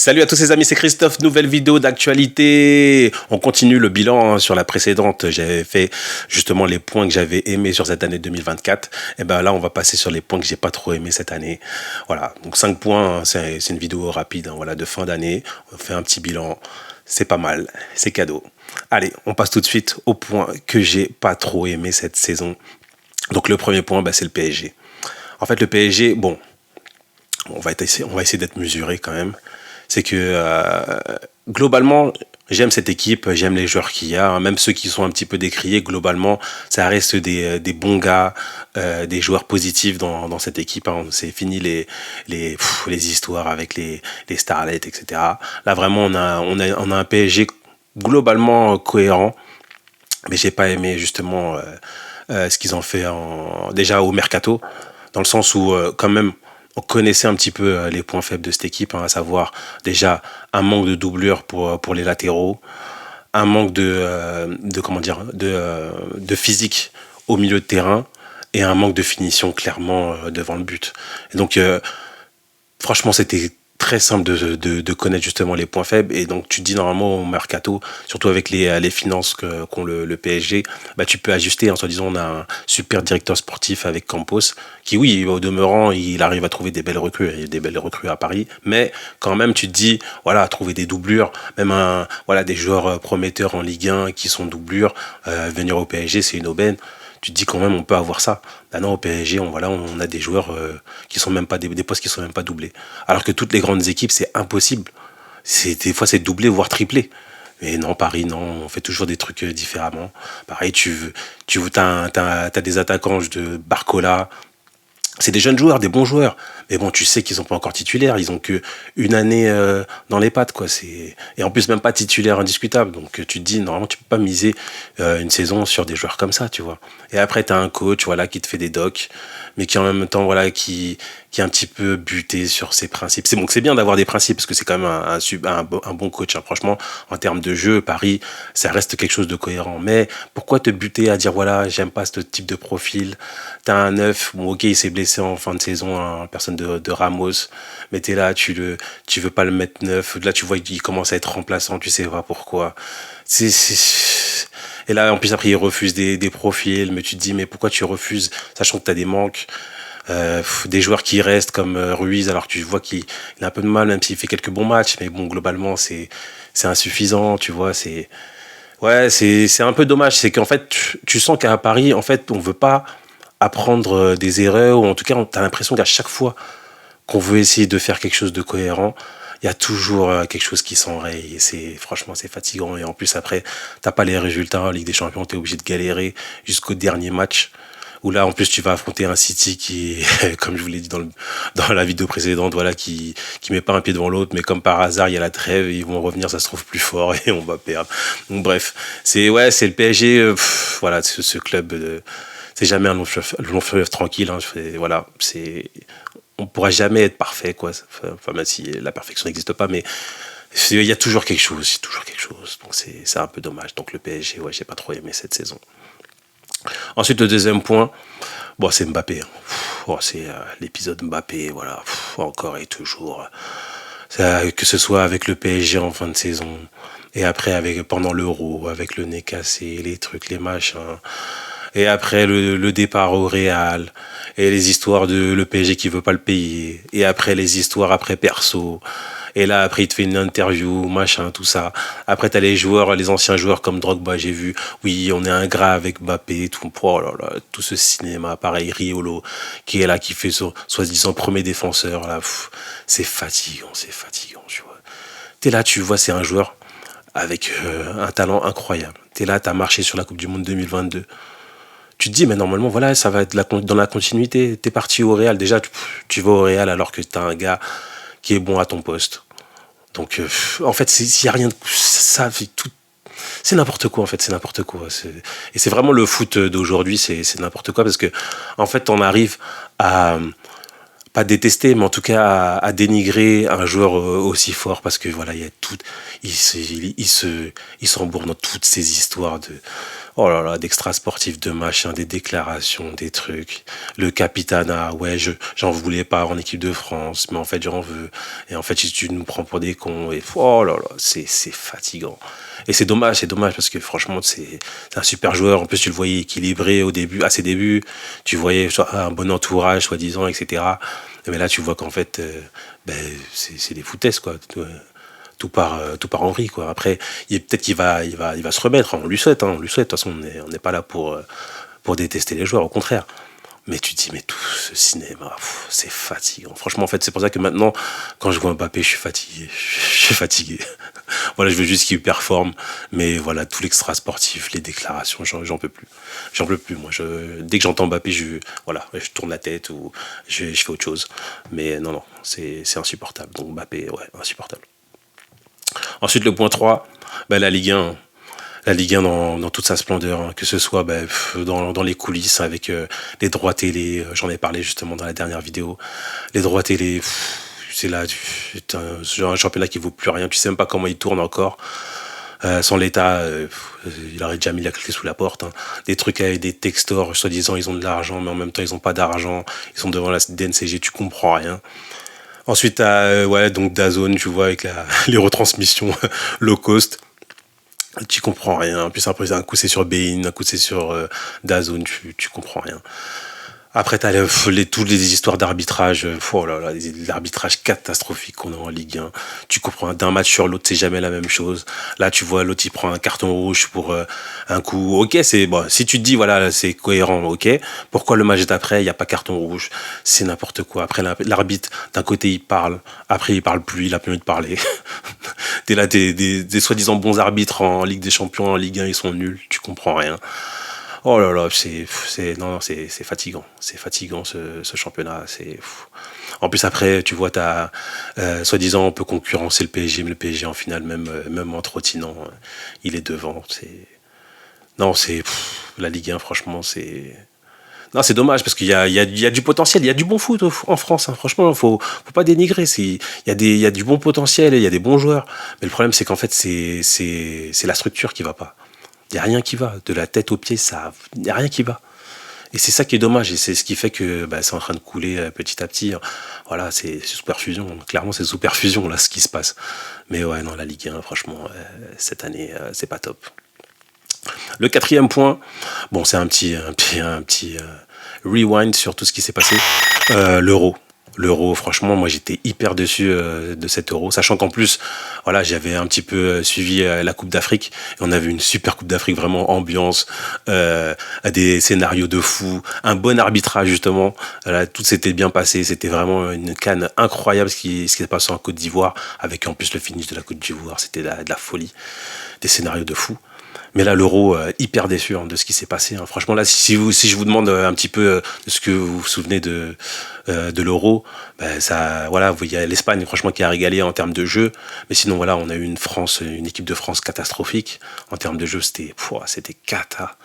Salut à tous les amis, c'est Christophe, nouvelle vidéo d'actualité. On continue le bilan sur la précédente. J'avais fait justement les points que j'avais aimés sur cette année 2024. Et ben là, on va passer sur les points que j'ai pas trop aimés cette année. Voilà, donc 5 points, c'est une vidéo rapide, voilà, de fin d'année. On fait un petit bilan, c'est pas mal, c'est cadeau. Allez, on passe tout de suite au point que j'ai pas trop aimé cette saison. Donc le premier point, c'est le PSG. En fait, le PSG, bon, on va essayer d'être mesuré quand même. C'est que globalement, j'aime cette équipe, j'aime les joueurs qu'il y a, hein, même ceux qui sont un petit peu décriés, globalement, ça reste des bons gars, des joueurs positifs dans cette équipe. Hein. C'est fini les histoires avec les starlets, etc. Là, vraiment, on a un PSG globalement cohérent, mais j'ai pas aimé justement ce qu'ils ont fait déjà au mercato, dans le sens où quand même on connaissait un petit peu les points faibles de cette équipe, hein, à savoir déjà un manque de doublure pour les latéraux, un manque de physique au milieu de terrain et un manque de finition clairement devant le but. Et donc franchement, c'était très simple de connaître justement les points faibles. Et donc, tu te dis normalement au mercato, surtout avec les finances qu'ont le PSG, tu peux ajuster. En soi disant, on a un super directeur sportif avec Campos, qui, oui, au demeurant, il arrive à trouver des belles recrues. Il y a des belles recrues à Paris. Mais quand même, tu te dis, voilà, trouver des doublures, même des joueurs prometteurs en Ligue 1 qui sont doublures, venir au PSG, c'est une aubaine. Tu te dis quand même on peut avoir ça. Maintenant au PSG, on a des joueurs qui sont même pas des postes qui sont même pas doublés. Alors que toutes les grandes équipes, c'est impossible. Des fois c'est doublé voire triplé. Mais non, Paris, non, on fait toujours des trucs différemment. Pareil, t'as des attaquants de Barcola. C'est des jeunes joueurs, des bons joueurs. Mais bon, tu sais qu'ils sont pas encore titulaires. Ils ont que une année dans les pattes, quoi. Et en plus même pas titulaire indiscutable. Donc tu te dis normalement tu peux pas miser une saison sur des joueurs comme ça, tu vois. Et après t'as un coach, voilà, qui te fait des docs, mais qui en même temps, voilà, qui est un petit peu buté sur ses principes. C'est bon, c'est bien d'avoir des principes parce que c'est quand même un bon coach. Hein. Franchement, en termes de jeu, Paris, ça reste quelque chose de cohérent. Mais pourquoi te buter à dire voilà, j'aime pas ce type de profil. T'as un neuf, bon ok, il s'est blessé en fin de saison, hein, personne de Ramos, mais t'es là, tu veux pas le mettre neuf. Là, tu vois qu'il commence à être remplaçant, tu sais pas pourquoi. Et là, en plus, après, il refuse des profils, mais tu te dis, mais pourquoi tu refuses, sachant que tu as des manques, des joueurs qui restent comme Ruiz, alors que tu vois qu'il a un peu de mal, même s'il fait quelques bons matchs, mais bon, globalement, c'est insuffisant, tu vois, c'est un peu dommage, c'est qu'en fait, tu sens qu'à Paris, en fait, on veut pas apprendre des erreurs, ou en tout cas, tu as l'impression qu'à chaque fois qu'on veut essayer de faire quelque chose de cohérent, il y a toujours quelque chose qui s'enraye. Et franchement, c'est fatigant. Et en plus, après, t'as pas les résultats en Ligue des Champions, t'es obligé de galérer jusqu'au dernier match. Où là, en plus, tu vas affronter un City qui, comme je vous l'ai dit dans la vidéo précédente, voilà, qui met pas un pied devant l'autre, mais comme par hasard, il y a la trêve, ils vont revenir, ça se trouve plus fort et on va perdre. Donc, bref, c'est le PSG, voilà, ce club, c'est jamais un long fleuve tranquille, hein, voilà, on pourra jamais être parfait, quoi. Enfin, même si la perfection n'existe pas, mais il y a toujours quelque chose, Donc c'est un peu dommage. Donc le PSG, ouais, j'ai pas trop aimé cette saison. Ensuite, le deuxième point, bon, c'est Mbappé. C'est l'épisode Mbappé, voilà, encore et toujours. Que ce soit avec le PSG en fin de saison, et après pendant l'Euro, avec le nez cassé, les trucs, les machins. Et après le départ au Real, et les histoires de le PSG qui veut pas le payer, et après les histoires après perso, et là après il te fait une interview, machin, tout ça. Après t'as les joueurs, les anciens joueurs comme Drogba, j'ai vu, oui on est ingrat avec Mbappé, tout, oh là là, tout ce cinéma, pareil, Riolo, qui est là, qui fait soi-disant premier défenseur, là, c'est fatigant, tu vois. T'es là, tu vois, c'est un joueur avec un talent incroyable. T'es là, t'as marché sur la Coupe du Monde 2022. Tu te dis, mais normalement, voilà, ça va être dans la continuité. T'es parti au Real. Déjà, tu vas au Real alors que t'as un gars qui est bon à ton poste. Donc, en fait, s'il n'y a rien de ça, c'est n'importe quoi, en fait, c'est n'importe quoi. Et c'est vraiment le foot d'aujourd'hui, c'est n'importe quoi parce que, en fait, on arrive à pas détester, mais en tout cas à dénigrer un joueur aussi fort parce que voilà, il y a tout, il s'embourbe dans toutes ces histoires de Oh là là, d'extra sportifs, de machin, des déclarations, des trucs. Le capitana, ouais, j'en voulais pas en équipe de France, mais en fait j'en veux. Et en fait, tu nous prends pour des cons. Et oh là là, c'est fatigant. Et c'est dommage parce que franchement, c'est un super joueur. En plus, tu le voyais équilibré au début, à ses débuts. Tu voyais un bon entourage, soi-disant, etc. Mais là, tu vois qu'en fait, ben, c'est des foutaises, quoi. Tout par Henri, quoi. Après, peut-être il va se remettre, hein. On lui souhaite, hein, on lui souhaite. De toute façon, on n'est pas là pour détester les joueurs, au contraire. Mais tu te dis, mais tout ce cinéma, c'est fatigant. Franchement, en fait, c'est pour ça que maintenant, quand je vois Mbappé, je suis fatigué. Je suis fatigué. Voilà, je veux juste qu'il performe. Mais voilà, tout l'extra sportif, les déclarations, j'en peux plus. J'en peux plus. Moi, dès que j'entends Mbappé, voilà, je tourne la tête ou je fais autre chose. Mais non, non, c'est insupportable. Donc Mbappé, ouais, insupportable. Ensuite, le point 3, bah, la Ligue 1. La Ligue 1 dans toute sa splendeur, hein, que ce soit bah, dans les coulisses avec les droits télé, j'en ai parlé justement dans la dernière vidéo, les droits télé, c'est là, c'est un championnat qui vaut plus rien, tu sais même pas comment il tourne encore. Sans l'État, il aurait déjà mis la clé sous la porte. Hein. Des trucs avec des textors, soi-disant ils ont de l'argent, mais en même temps ils ont pas d'argent. Ils sont devant la DNCG, tu comprends rien. Ensuite, t'as ouais, donc DAZN, tu vois, avec les retransmissions low cost. Tu comprends rien. En plus, après, un coup c'est sur Bein, un coup c'est sur DAZN, tu comprends rien. Après, t'as toutes les histoires d'arbitrage. Oh là là, l'arbitrage catastrophique qu'on a en Ligue 1. Tu comprends, d'un match sur l'autre, c'est jamais la même chose. Là, tu vois, l'autre, il prend un carton rouge pour un coup. Ok, c'est bon. Si tu te dis, voilà, c'est cohérent, ok. Pourquoi le match d'après, il n'y a pas carton rouge? C'est n'importe quoi. Après, l'arbitre, d'un côté, il parle. Après, il parle plus. Il a plus envie de parler. T'es là, des soi-disant bons arbitres en Ligue des Champions, en Ligue 1, ils sont nuls. Tu comprends rien. Oh là là, non, c'est fatigant. C'est fatigant ce championnat. En plus après, tu vois, soi-disant on peut concurrencer le PSG, mais le PSG en finale, même en trottinant, il est devant. Non, la Ligue 1, franchement, c'est. Non, c'est dommage parce qu'il y a du potentiel, il y a du bon foot en France. Hein. Franchement, faut pas dénigrer. Il y a du bon potentiel, il y a des bons joueurs. Mais le problème, c'est qu'en fait, c'est la structure qui va pas. Il n'y a rien qui va. De la tête aux pieds, il n'y a rien qui va. Et c'est ça qui est dommage. Et c'est ce qui fait que bah, c'est en train de couler petit à petit. Voilà, c'est sous perfusion. Clairement, c'est sous perfusion, là, ce qui se passe. Mais ouais, non, la Ligue 1, franchement, cette année, c'est pas top. Le quatrième point, bon, c'est un petit rewind sur tout ce qui s'est passé. L'euro. L'euro, franchement, moi j'étais hyper déçu de cet euro, sachant qu'en plus, voilà, j'avais un petit peu suivi la Coupe d'Afrique. Et on avait une super Coupe d'Afrique, vraiment ambiance, des scénarios de fou, un bon arbitrage justement. Tout s'était bien passé, c'était vraiment une CAN incroyable ce qui s'est passé en Côte d'Ivoire, avec en plus le finish de la Côte d'Ivoire, c'était de la folie, des scénarios de fou. Mais là, l'euro, hyper déçu de ce qui s'est passé. Hein. Franchement, là, si je vous demande un petit peu de ce que vous vous souvenez de l'euro, ben, voilà, il y a l'Espagne, franchement, qui a régalé en termes de jeu. Mais sinon, voilà, on a eu une équipe de France catastrophique. En termes de jeu, c'était cata.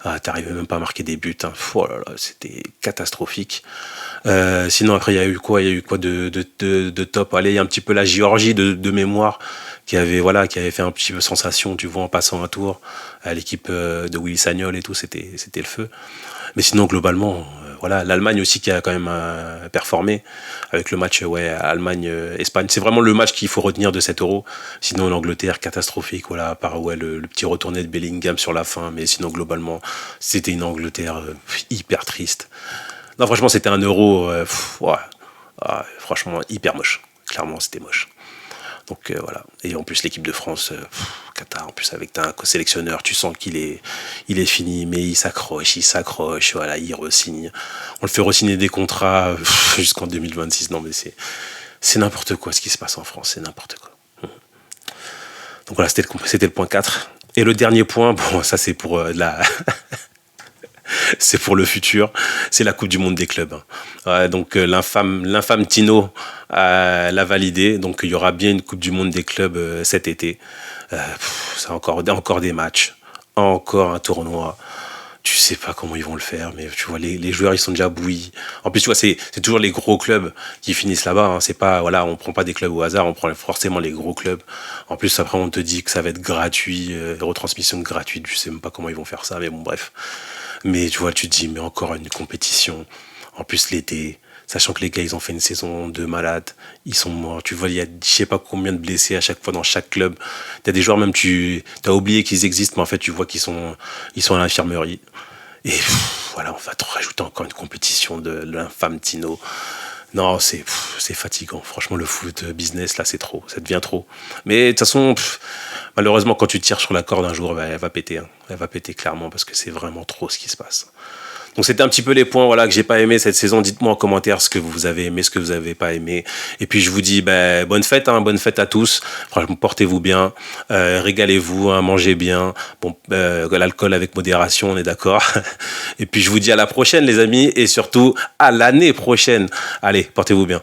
Ah, t'arrivais même pas à marquer des buts. Hein. Oh là là, c'était catastrophique. Sinon, après, il y a eu quoi de top. Allez, il y a un petit peu la Géorgie de mémoire qui avait fait un petit peu sensation, tu vois, en passant un tour à l'équipe de Willy Sagnol et tout, c'était le feu. Mais sinon, globalement, voilà, l'Allemagne aussi qui a quand même performé avec le match Allemagne-Espagne. C'est vraiment le match qu'il faut retenir de cet euro. Sinon, l'Angleterre, catastrophique, voilà, à part le petit retourné de Bellingham sur la fin. Mais sinon, globalement, c'était une Angleterre hyper triste. Non, franchement, c'était un euro, franchement, hyper moche. Clairement, c'était moche. Donc voilà. Et en plus l'équipe de France, Qatar, en plus avec un sélectionneur, tu sens qu'il est fini, mais il s'accroche, voilà, il re-signe. On le fait re-signer des contrats jusqu'en 2026. Non mais c'est n'importe quoi ce qui se passe en France, c'est n'importe quoi. Donc voilà, c'était le point 4. Et le dernier point, bon ça c'est pour c'est pour le futur, c'est la Coupe du Monde des clubs. Ouais, donc l'infâme Tino l'a validé, donc il y aura bien une Coupe du Monde des clubs cet été. C'est encore des matchs, encore un tournoi. tu sais pas comment ils vont le faire, mais tu vois, les joueurs, ils sont déjà bouillis. En plus, tu vois, c'est toujours les gros clubs qui finissent là-bas. Hein. C'est pas, voilà, on prend pas des clubs au hasard, on prend forcément les gros clubs. En plus, après, on te dit que ça va être gratuit, retransmission gratuite. Je sais même pas comment ils vont faire ça, mais bon, bref. Mais tu vois, tu te dis, mais encore une compétition. En plus, l'été, sachant que les gars, ils ont fait une saison de malade, ils sont morts. Tu vois, il y a je sais pas combien de blessés à chaque fois dans chaque club. Il y a des joueurs, même, tu as oublié qu'ils existent, mais en fait, tu vois ils sont à l'infirmerie. Et voilà, on va te rajouter encore une compétition de l'infâme Tino. Non, c'est fatigant. Franchement, le foot business, là, c'est trop. Ça devient trop. Mais de toute façon, malheureusement, quand tu tires sur la corde un jour, bah, elle va péter. Hein. Elle va péter clairement parce que c'est vraiment trop ce qui se passe. Donc c'était un petit peu les points voilà, que j'ai pas aimé cette saison. Dites-moi en commentaire ce que vous avez aimé, ce que vous avez pas aimé. Et puis je vous dis bonne fête, hein, bonne fête à tous. Franchement, portez-vous bien, régalez-vous, hein, mangez bien. Bon, l'alcool avec modération, on est d'accord. Et puis je vous dis à la prochaine les amis et surtout à l'année prochaine. Allez, portez-vous bien.